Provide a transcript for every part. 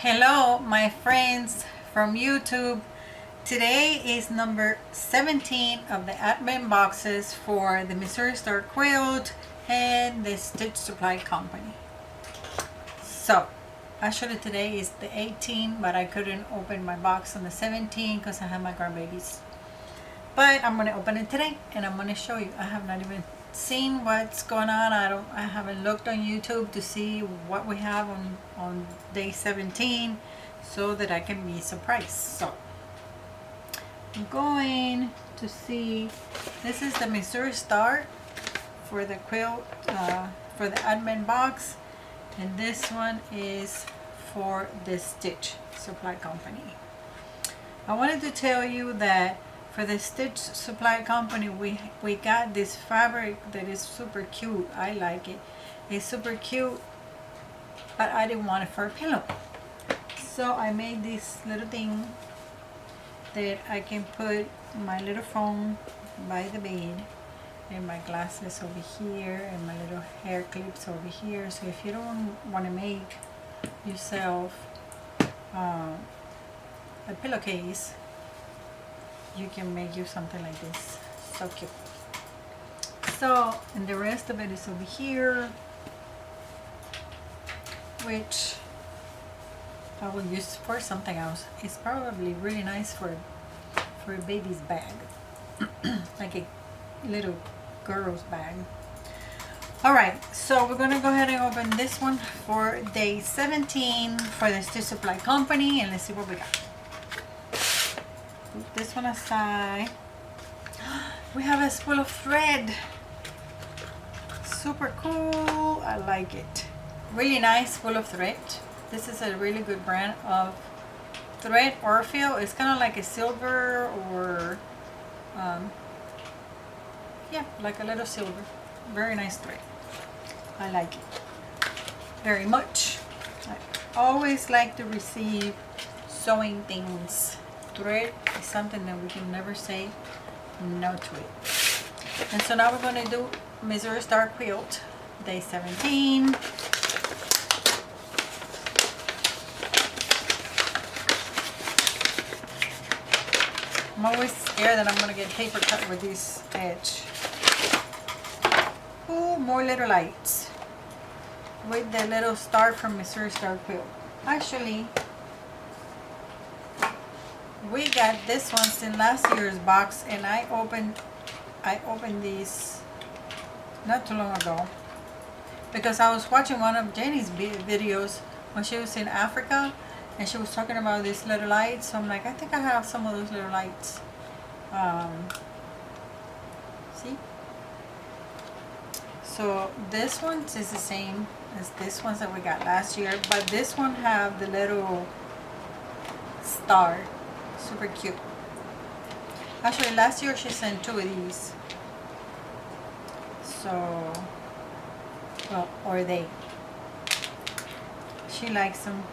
Hello, my friends from YouTube. Today is number 17 of the admin boxes for the Missouri Star Quilt and the Stitch Supply Company. So, actually today is the 18, but I couldn't open my box on the 17 because I have my grandbabies. But I'm going to open it today and I'm going to show you. I have not even seen what's going on. I haven't looked on YouTube to see what we have on day 17 so that I can be surprised. So I'm going to see, this is the Missouri Star for the quilt, for the admin box, and this one is for the Stitch Supply Company. I wanted to tell you that for the Stitch Supply Company, we got this fabric that is super cute. I like it. It's super cute, but I didn't want it for a pillow. So I made this little thing that I can put my little phone by the bed and my glasses over here and my little hair clips over here. So if you don't want to make yourself a pillowcase, you can make you something like this. So cute. So, and the rest of it is over here, which I will use for something else. It's probably really nice for a baby's bag, like a little girl's bag. All right, so we're gonna go ahead and open this one for day 17 for the Stitch Supply Company, and let's see what we got. Put this one aside. We have a spool of thread. Super cool. I like it. Really nice spool of thread. This is a really good brand of thread or feel. It's kind of like a silver or yeah, like a little silver. Very nice thread. I like it very much. I always like to receive sewing things. Thread is something that we can never say no to it. And so now we're going to do Missouri Star Quilt day 17. I'm always scared that I'm going to get paper cut with this edge. Ooh, more little lights with the little star from Missouri Star Quilt. Actually, we got this ones in last year's box, and I opened these not too long ago because I was watching one of Jenny's videos when she was in Africa, and she was talking about these little lights. So I'm like, I think I have some of those little lights. See? So this one is the same as this ones that we got last year, but this one have the little star. Super cute. Actually, last year she sent 2 of these. So, well, or they. She likes them.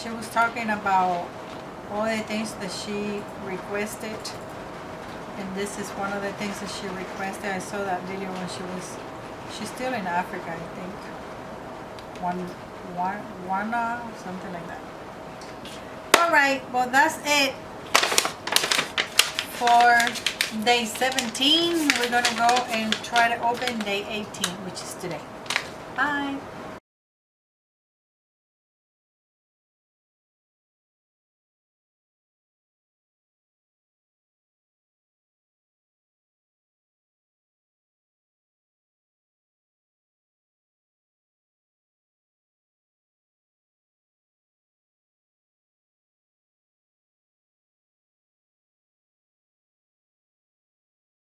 She was talking about all the things that she requested, and this is one of the things that she requested. I saw that video when she's still in Africa, I think. Wana, something like that. Alright, well that's it for day 17. We're going to go and try to open day 18, which is today. Bye!